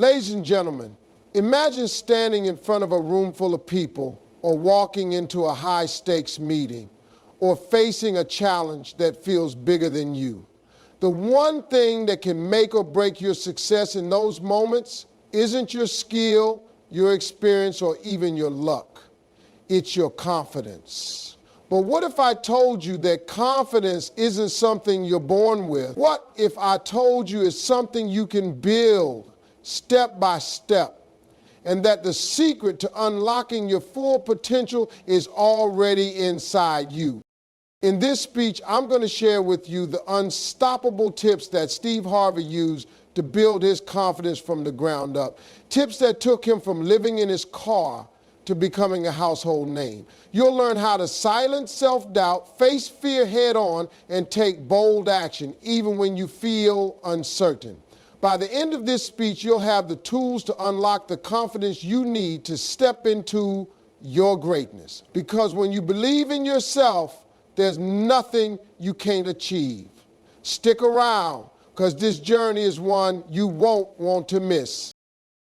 Ladies and gentlemen, imagine standing in front of a room full of people or walking into a high-stakes meeting or facing a challenge that feels bigger than you. The one thing that can make or break your success in those moments isn't your skill, your experience, or even your luck. It's your confidence. But what if I told you that confidence isn't something you're born with? What if I told you it's something you can build step by step, and that the secret to unlocking your full potential is already inside you? In this speech, I'm going to share with you the unstoppable tips that Steve Harvey used to build his confidence from the ground up. Tips that took him from living in his car to becoming a household name. You'll learn how to silence self-doubt, face fear head-on, and take bold action, even when you feel uncertain. By the end of this speech, you'll have the tools to unlock the confidence you need to step into your greatness. Because when you believe in yourself, there's nothing you can't achieve. Stick around, because this journey is one you won't want to miss.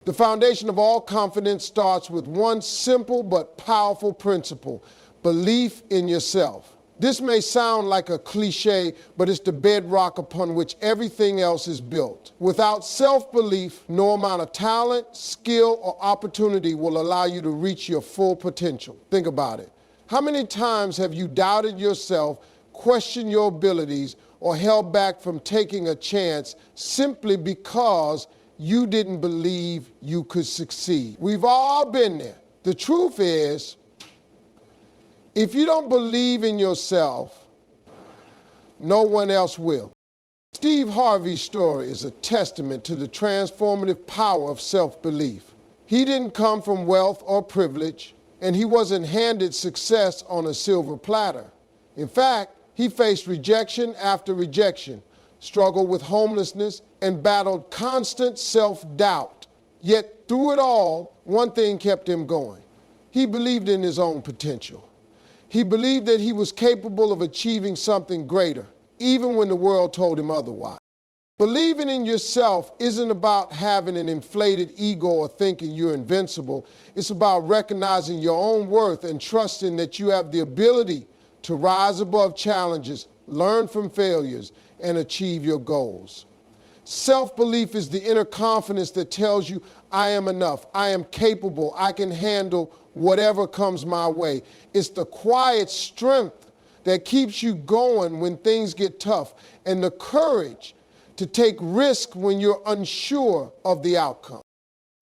The foundation of all confidence starts with one simple but powerful principle: belief in yourself. This may sound like a cliche, but it's the bedrock upon which everything else is built. Without self-belief, no amount of talent, skill, or opportunity will allow you to reach your full potential. Think about it. How many times have you doubted yourself, questioned your abilities, or held back from taking a chance simply because you didn't believe you could succeed? We've all been there. The truth is, if you don't believe in yourself, no one else will. Steve Harvey's story is a testament to the transformative power of self-belief. He didn't come from wealth or privilege, and he wasn't handed success on a silver platter. In fact, he faced rejection after rejection, struggled with homelessness, and battled constant self-doubt. Yet through it all, one thing kept him going. He believed in his own potential. He believed that he was capable of achieving something greater, even when the world told him otherwise. Believing in yourself isn't about having an inflated ego or thinking you're invincible. It's about recognizing your own worth and trusting that you have the ability to rise above challenges, learn from failures, and achieve your goals. Self-belief is the inner confidence that tells you, I am enough, I am capable, I can handle whatever comes my way. It's the quiet strength that keeps you going when things get tough, and the courage to take risk when you're unsure of the outcome.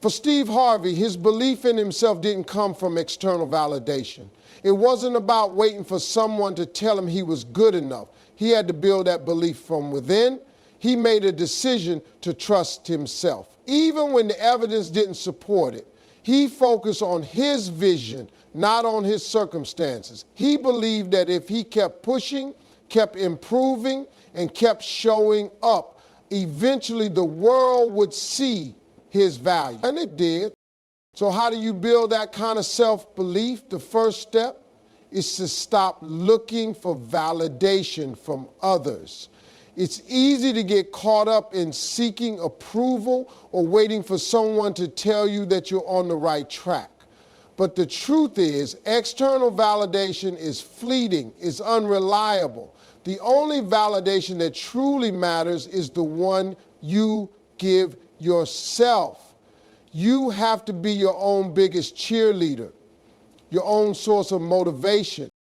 For Steve Harvey, his belief in himself didn't come from external validation. It wasn't about waiting for someone to tell him he was good enough. He had to build that belief from within. He made a decision to trust himself. Even when the evidence didn't support it, he focused on his vision, not on his circumstances. He believed that if he kept pushing, kept improving, and kept showing up, eventually the world would see his value. And it did. So how do you build that kind of self-belief? The first step is to stop looking for validation from others. It's easy to get caught up in seeking approval or waiting for someone to tell you that you're on the right track. But the truth is, external validation is fleeting, is unreliable. The only validation that truly matters is the one you give yourself. You have to be your own biggest cheerleader, your own source of motivation.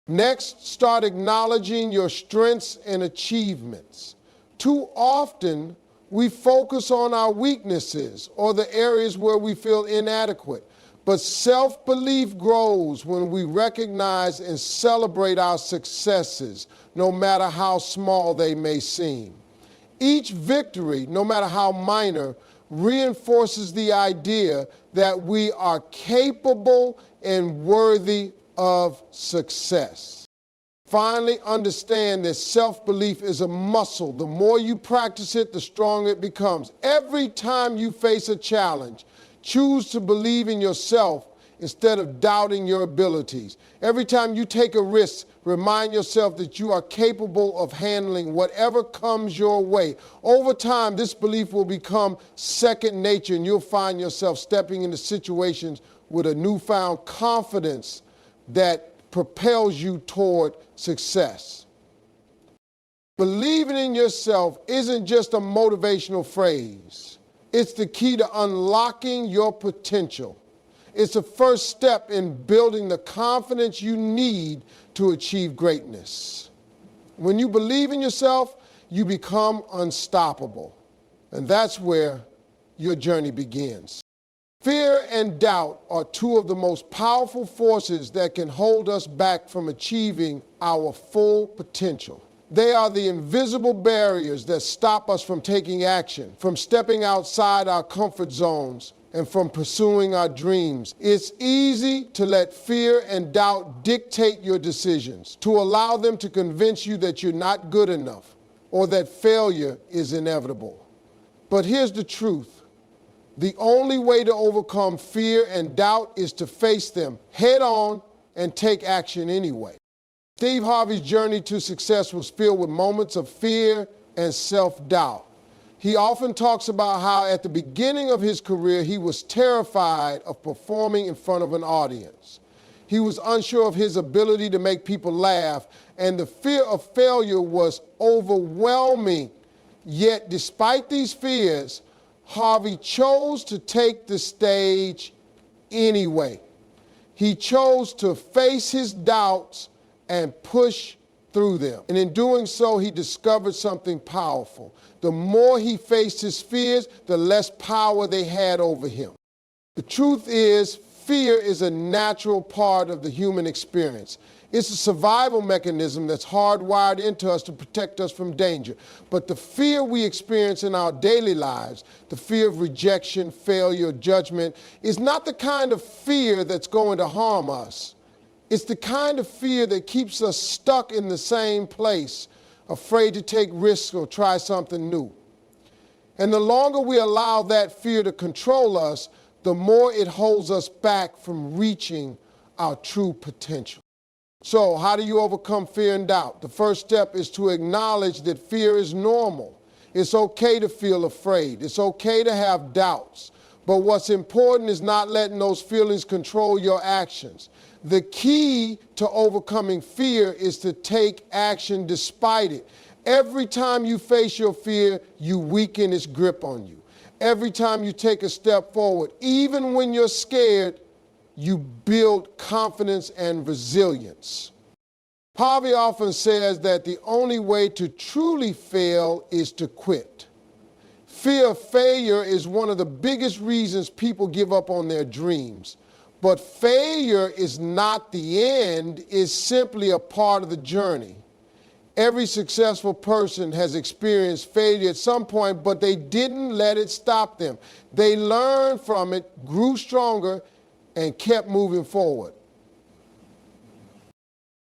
Next, start acknowledging your strengths and achievements. Too often, we focus on our weaknesses or the areas where we feel inadequate. But self-belief grows when we recognize and celebrate our successes, no matter how small they may seem. Each victory, no matter how minor, reinforces the idea that we are capable and worthy of success. Finally, understand that self-belief is a muscle. The more you practice it, the stronger it becomes. Every time you face a challenge, choose to believe in yourself instead of doubting your abilities. Every time you take a risk, remind yourself that you are capable of handling whatever comes your way. Over time, this belief will become second nature, and you'll find yourself stepping into situations with a newfound confidence that propels you toward success. Believing in yourself isn't just a motivational phrase. It's the key to unlocking your potential. It's the first step in building the confidence you need to achieve greatness. When you believe in yourself, you become unstoppable. And that's where your journey begins. Fear and doubt are two of the most powerful forces that can hold us back from achieving our full potential. They are the invisible barriers that stop us from taking action, from stepping outside our comfort zones, and from pursuing our dreams. It's easy to let fear and doubt dictate your decisions, to allow them to convince you that you're not good enough or that failure is inevitable. But here's the truth. The only way to overcome fear and doubt is to face them head on and take action anyway. Steve Harvey's journey to success was filled with moments of fear and self-doubt. He often talks about how at the beginning of his career, he was terrified of performing in front of an audience. He was unsure of his ability to make people laugh, and the fear of failure was overwhelming. Yet, despite these fears, Harvey chose to take the stage anyway. He chose to face his doubts and push through them. And in doing so, he discovered something powerful. The more he faced his fears, the less power they had over him. The truth is, fear is a natural part of the human experience. It's a survival mechanism that's hardwired into us to protect us from danger. But the fear we experience in our daily lives, the fear of rejection, failure, judgment, is not the kind of fear that's going to harm us. It's the kind of fear that keeps us stuck in the same place, afraid to take risks or try something new. And the longer we allow that fear to control us, the more it holds us back from reaching our true potential. So, how do you overcome fear and doubt? The first step is to acknowledge that fear is normal. It's okay to feel afraid. It's okay to have doubts. But what's important is not letting those feelings control your actions. The key to overcoming fear is to take action despite it. Every time you face your fear, you weaken its grip on you. Every time you take a step forward, even when you're scared, you build confidence and resilience. Harvey often says that the only way to truly fail is to quit. Fear of failure is one of the biggest reasons people give up on their dreams. But failure is not the end, it's simply a part of the journey. Every successful person has experienced failure at some point, but they didn't let it stop them. They learned from it, grew stronger, and kept moving forward.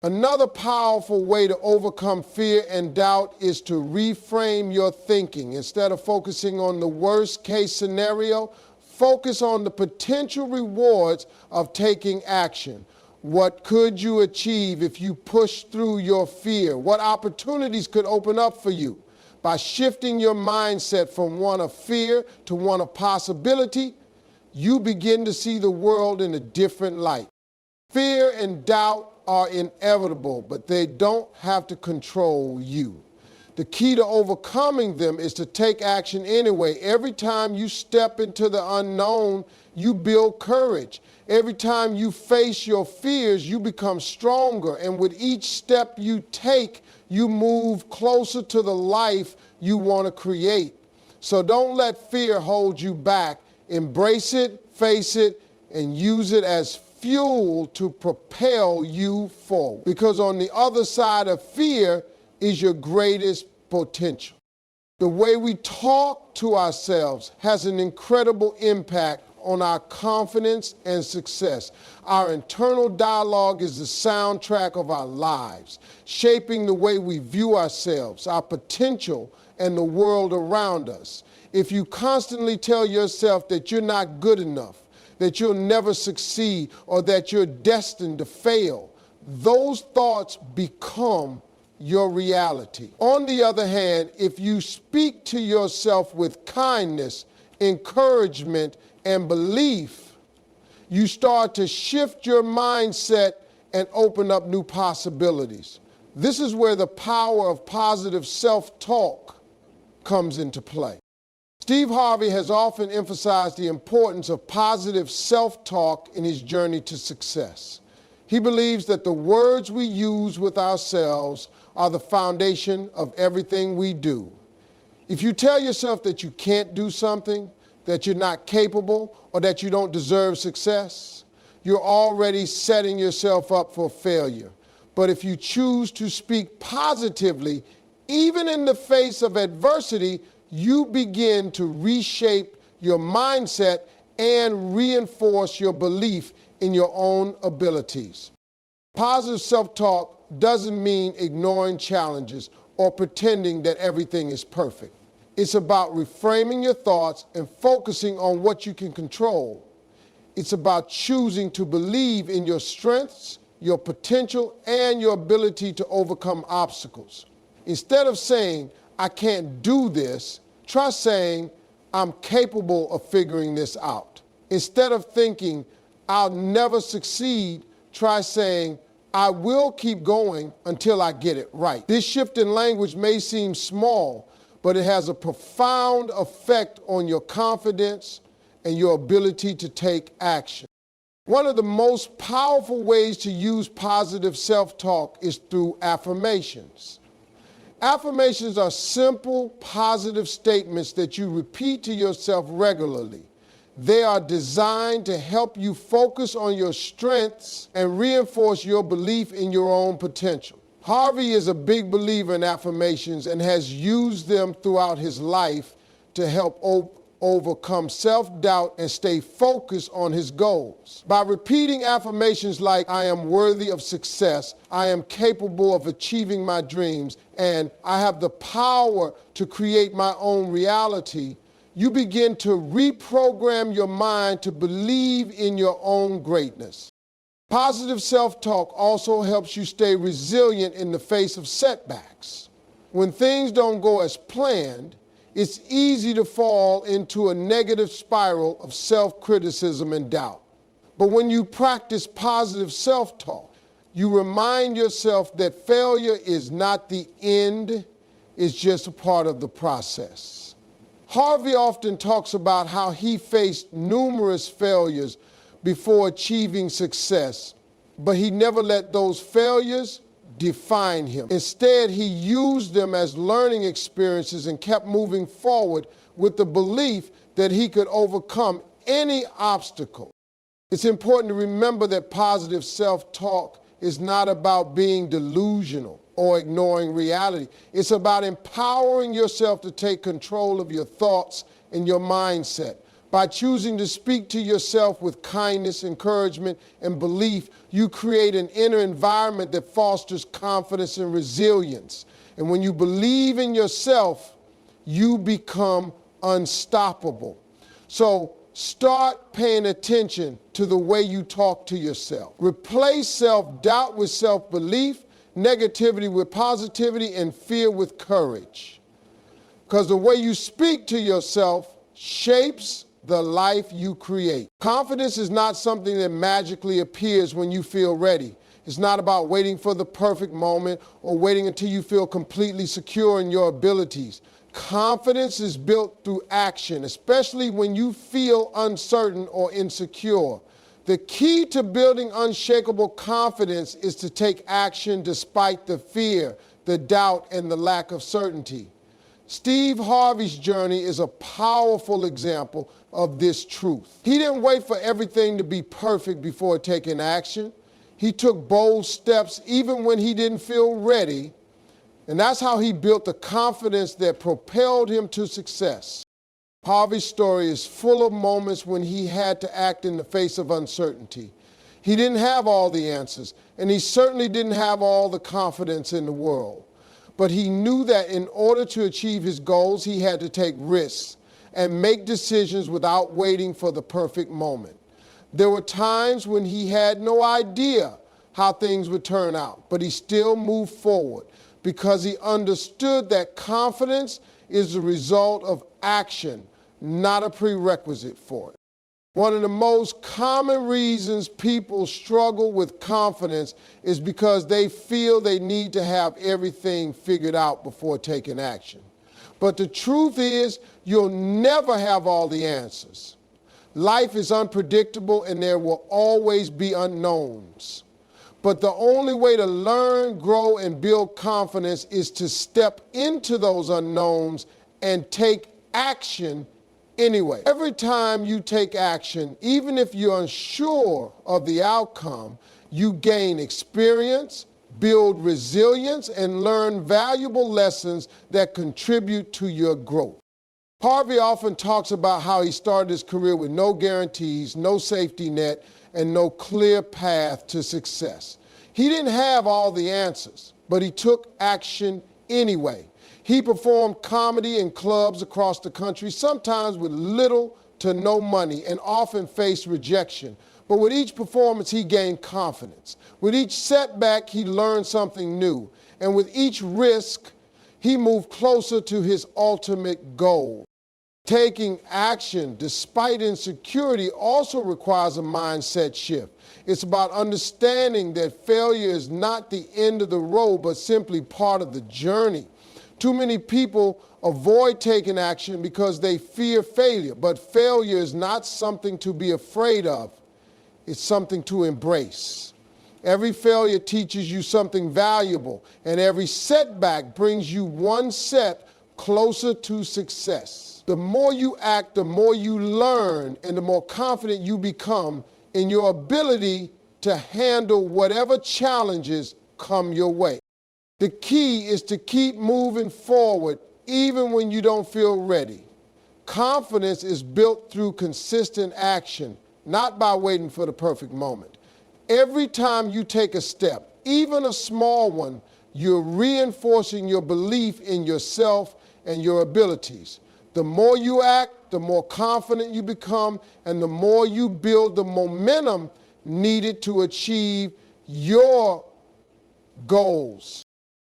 Another powerful way to overcome fear and doubt is to reframe your thinking. Instead of focusing on the worst case scenario, focus on the potential rewards of taking action. What could you achieve if you push through your fear? What opportunities could open up for you? By shifting your mindset from one of fear to one of possibility, you begin to see the world in a different light. Fear and doubt are inevitable, but they don't have to control you. The key to overcoming them is to take action anyway. Every time you step into the unknown, you build courage. Every time you face your fears, you become stronger. And with each step you take, you move closer to the life you want to create. So don't let fear hold you back. Embrace it, face it, and use it as fuel to propel you forward. Because on the other side of fear is your greatest potential. The way we talk to ourselves has an incredible impact on our confidence and success. Our internal dialogue is the soundtrack of our lives, shaping the way we view ourselves, our potential, and the world around us. If you constantly tell yourself that you're not good enough, that you'll never succeed, or that you're destined to fail. Those thoughts become your reality. On the other hand, if you speak to yourself with kindness, encouragement, and belief, you start to shift your mindset and open up new possibilities. This is where the power of positive self-talk comes into play. Steve Harvey has often emphasized the importance of positive self-talk in his journey to success. He believes that the words we use with ourselves are the foundation of everything we do. If you tell yourself that you can't do something, that you're not capable, or that you don't deserve success, you're already setting yourself up for failure. But if you choose to speak positively, even in the face of adversity, you begin to reshape your mindset and reinforce your belief in your own abilities. Positive self-talk doesn't mean ignoring challenges or pretending that everything is perfect. It's about reframing your thoughts and focusing on what you can control. It's about choosing to believe in your strengths, your potential, and your ability to overcome obstacles. Instead of saying, I can't do this, try saying, I'm capable of figuring this out. Instead of thinking, I'll never succeed, try saying, I will keep going until I get it right. This shift in language may seem small, but it has a profound effect on your confidence and your ability to take action. One of the most powerful ways to use positive self-talk is through affirmations. Affirmations are simple, positive statements that you repeat to yourself regularly. They are designed to help you focus on your strengths and reinforce your belief in your own potential. Harvey is a big believer in affirmations and has used them throughout his life to help overcome self-doubt and stay focused on his goals. By repeating affirmations like, I am worthy of success, I am capable of achieving my dreams, and I have the power to create my own reality, you begin to reprogram your mind to believe in your own greatness. Positive self-talk also helps you stay resilient in the face of setbacks. When things don't go as planned, it's easy to fall into a negative spiral of self-criticism and doubt. But when you practice positive self-talk, you remind yourself that failure is not the end, it's just a part of the process. Harvey often talks about how he faced numerous failures before achieving success, but he never let those failures define him. Instead, he used them as learning experiences and kept moving forward with the belief that he could overcome any obstacle. It's important to remember that positive self-talk is not about being delusional or ignoring reality. It's about empowering yourself to take control of your thoughts and your mindset. By choosing to speak to yourself with kindness, encouragement, and belief, you create an inner environment that fosters confidence and resilience. And when you believe in yourself, you become unstoppable. So start paying attention to the way you talk to yourself. Replace self-doubt with self-belief, negativity with positivity, and fear with courage. Because the way you speak to yourself shapes the life you create. Confidence is not something that magically appears when you feel ready. It's not about waiting for the perfect moment or waiting until you feel completely secure in your abilities. Confidence is built through action, especially when you feel uncertain or insecure. The key to building unshakable confidence is to take action despite the fear, the doubt, and the lack of certainty. Steve Harvey's journey is a powerful example of this truth. He didn't wait for everything to be perfect before taking action. He took bold steps even when he didn't feel ready, and that's how he built the confidence that propelled him to success. Harvey's story is full of moments when he had to act in the face of uncertainty. He didn't have all the answers, and he certainly didn't have all the confidence in the world. But he knew that in order to achieve his goals, he had to take risks and make decisions without waiting for the perfect moment. There were times when he had no idea how things would turn out, but he still moved forward because he understood that confidence is the result of action, not a prerequisite for it. One of the most common reasons people struggle with confidence is because they feel they need to have everything figured out before taking action. But the truth is, you'll never have all the answers. Life is unpredictable and there will always be unknowns. But the only way to learn, grow, and build confidence is to step into those unknowns and take action anyway. Every time you take action, even if you're unsure of the outcome, you gain experience, build resilience, and learn valuable lessons that contribute to your growth. Harvey often talks about how he started his career with no guarantees, no safety net, and no clear path to success. He didn't have all the answers, but he took action anyway. He performed comedy in clubs across the country, sometimes with little to no money, and often faced rejection. But with each performance, he gained confidence. With each setback, he learned something new. And with each risk, he moved closer to his ultimate goal. Taking action despite insecurity also requires a mindset shift. It's about understanding that failure is not the end of the road, but simply part of the journey. Too many people avoid taking action because they fear failure, but failure is not something to be afraid of. It's something to embrace. Every failure teaches you something valuable, and every setback brings you one step closer to success. The more you act, the more you learn, and the more confident you become in your ability to handle whatever challenges come your way. The key is to keep moving forward even when you don't feel ready. Confidence is built through consistent action, not by waiting for the perfect moment. Every time you take a step, even a small one, you're reinforcing your belief in yourself and your abilities. The more you act, the more confident you become, and the more you build the momentum needed to achieve your goals.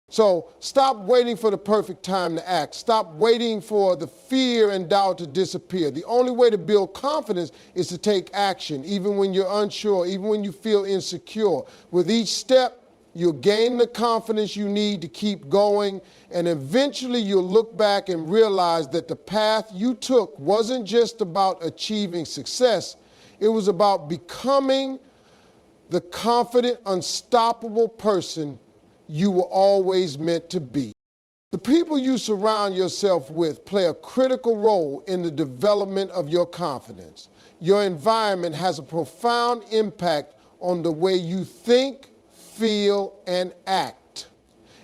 So stop waiting for the perfect time to act. Stop waiting for the fear and doubt to disappear. The only way to build confidence is to take action, even when you're unsure, even when you feel insecure. With each step, you'll gain the confidence you need to keep going, and eventually you'll look back and realize that the path you took wasn't just about achieving success. It was about becoming the confident, unstoppable person you were always meant to be. The people you surround yourself with play a critical role in the development of your confidence. Your environment has a profound impact on the way you think, feel, and act.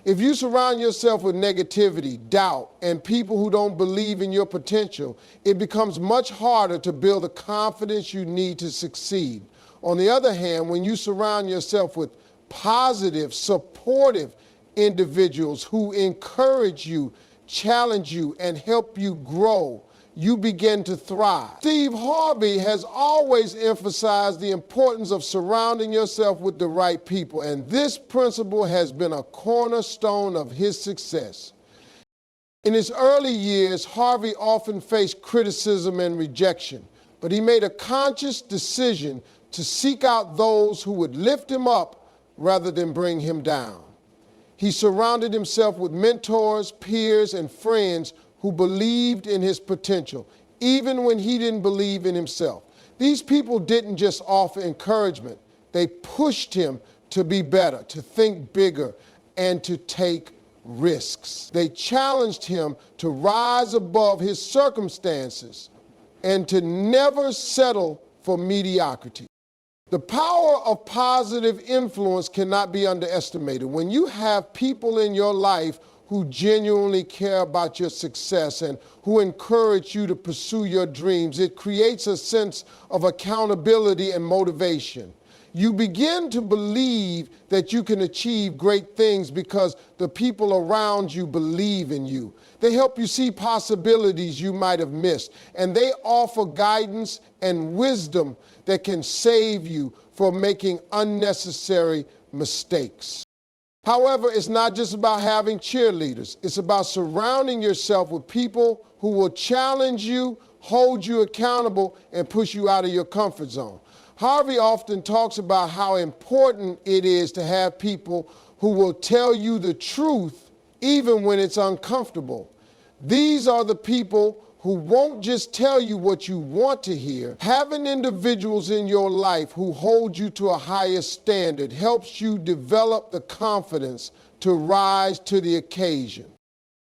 If you surround yourself with negativity, doubt, and people who don't believe in your potential, it becomes much harder to build the confidence you need to succeed. On the other hand, when you surround yourself with positive, supportive individuals who encourage you, challenge you, and help you grow, you begin to thrive. Steve Harvey has always emphasized the importance of surrounding yourself with the right people, and this principle has been a cornerstone of his success. In his early years, Harvey often faced criticism and rejection, but he made a conscious decision to seek out those who would lift him up rather than bring him down. He surrounded himself with mentors, peers, and friends who believed in his potential, even when he didn't believe in himself. These people didn't just offer encouragement, they pushed him to be better, to think bigger, and to take risks. They challenged him to rise above his circumstances and to never settle for mediocrity. The power of positive influence cannot be underestimated. When you have people in your life who genuinely care about your success and who encourage you to pursue your dreams, it creates a sense of accountability and motivation. You begin to believe that you can achieve great things because the people around you believe in you. They help you see possibilities you might have missed, and they offer guidance and wisdom that can save you from making unnecessary mistakes. However, it's not just about having cheerleaders. It's about surrounding yourself with people who will challenge you, hold you accountable, and push you out of your comfort zone. Harvey often talks about how important it is to have people who will tell you the truth even when it's uncomfortable. These are the people who won't just tell you what you want to hear. Having individuals in your life who hold you to a higher standard helps you develop the confidence to rise to the occasion.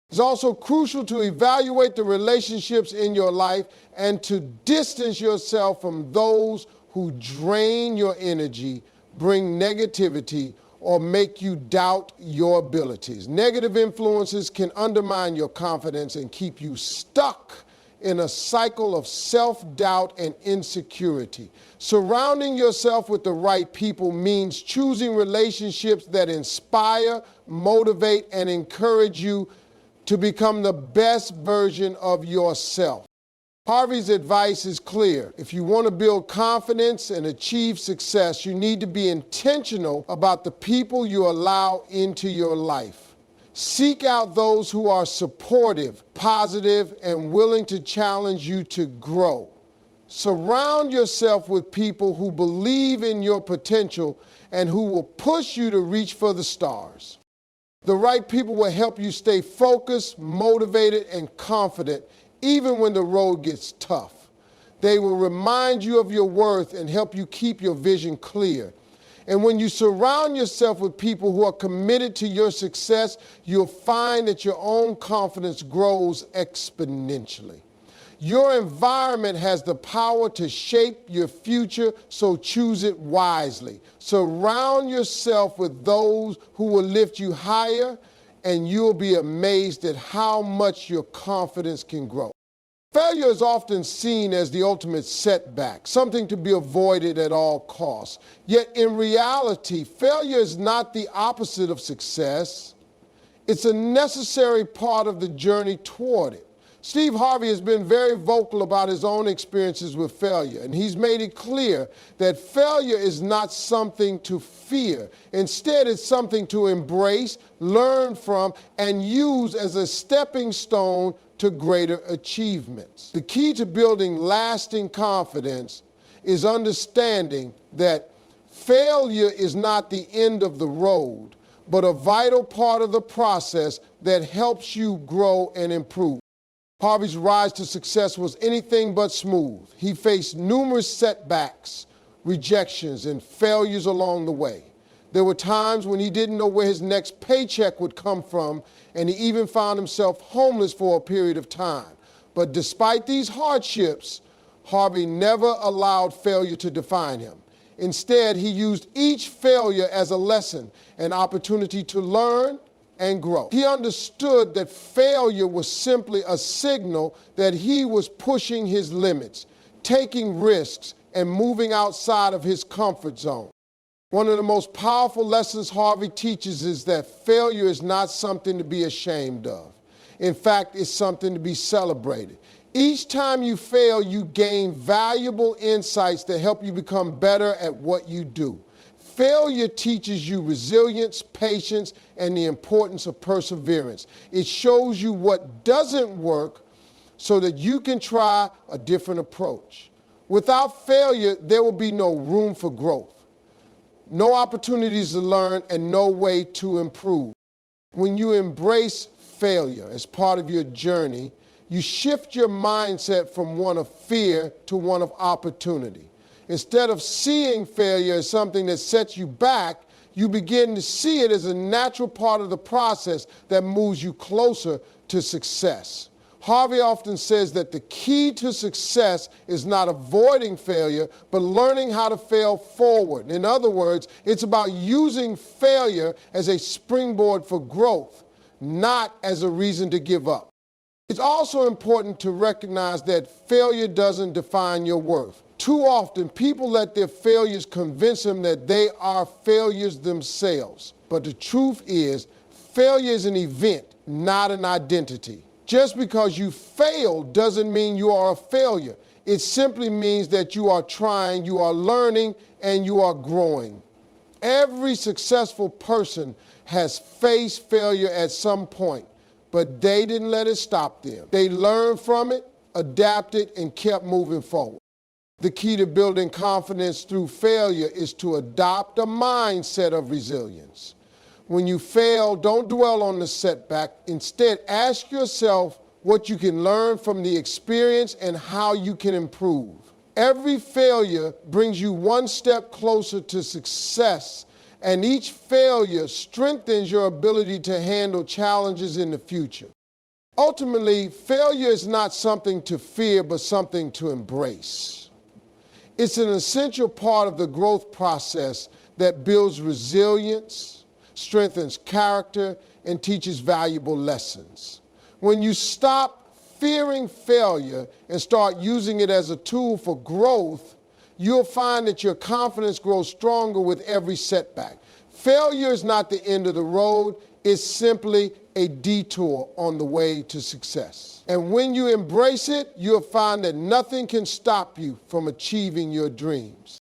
It's also crucial to evaluate the relationships in your life and to distance yourself from those who drain your energy, bring negativity, or make you doubt your abilities. Negative influences can undermine your confidence and keep you stuck in a cycle of self-doubt and insecurity. Surrounding yourself with the right people means choosing relationships that inspire, motivate, and encourage you to become the best version of yourself. Harvey's advice is clear. If you want to build confidence and achieve success, you need to be intentional about the people you allow into your life. Seek out those who are supportive, positive, and willing to challenge you to grow. Surround yourself with people who believe in your potential and who will push you to reach for the stars. The right people will help you stay focused, motivated, and confident even when the road gets tough. They will remind you of your worth and help you keep your vision clear. And when you surround yourself with people who are committed to your success, you'll find that your own confidence grows exponentially. Your environment has the power to shape your future, so choose it wisely. Surround yourself with those who will lift you higher, and you'll be amazed at how much your confidence can grow. Failure is often seen as the ultimate setback, something to be avoided at all costs. Yet in reality, failure is not the opposite of success. It's a necessary part of the journey toward it. Steve Harvey has been very vocal about his own experiences with failure, and he's made it clear that failure is not something to fear. Instead, it's something to embrace, learn from, and use as a stepping stone to greater achievements. The key to building lasting confidence is understanding that failure is not the end of the road, but a vital part of the process that helps you grow and improve. Harvey's rise to success was anything but smooth. He faced numerous setbacks, rejections, and failures along the way. There were times when he didn't know where his next paycheck would come from, and he even found himself homeless for a period of time. But despite these hardships, Harvey never allowed failure to define him. Instead, he used each failure as a lesson, an opportunity to learn and grow. He understood that failure was simply a signal that he was pushing his limits, taking risks, and moving outside of his comfort zone. One of the most powerful lessons Harvey teaches is that failure is not something to be ashamed of. In fact, it's something to be celebrated. Each time you fail, you gain valuable insights that help you become better at what you do. Failure teaches you resilience, patience, and the importance of perseverance. It shows you what doesn't work so that you can try a different approach. Without failure, there will be no room for growth, no opportunities to learn, and no way to improve. When you embrace failure as part of your journey, you shift your mindset from one of fear to one of opportunity. Instead of seeing failure as something that sets you back, you begin to see it as a natural part of the process that moves you closer to success. Harvey often says that the key to success is not avoiding failure, but learning how to fail forward. In other words, it's about using failure as a springboard for growth, not as a reason to give up. It's also important to recognize that failure doesn't define your worth. Too often, people let their failures convince them that they are failures themselves. But the truth is, failure is an event, not an identity. Just because you failed doesn't mean you are a failure. It simply means that you are trying, you are learning, and you are growing. Every successful person has faced failure at some point, but they didn't let it stop them. They learned from it, adapted, and kept moving forward. The key to building confidence through failure is to adopt a mindset of resilience. When you fail, don't dwell on the setback. Instead, ask yourself what you can learn from the experience and how you can improve. Every failure brings you one step closer to success, and each failure strengthens your ability to handle challenges in the future. Ultimately, failure is not something to fear, but something to embrace. It's an essential part of the growth process that builds resilience, strengthens character, and teaches valuable lessons. When you stop fearing failure and start using it as a tool for growth, you'll find that your confidence grows stronger with every setback. Failure is not the end of the road, it's simply a detour on the way to success. And when you embrace it, you'll find that nothing can stop you from achieving your dreams.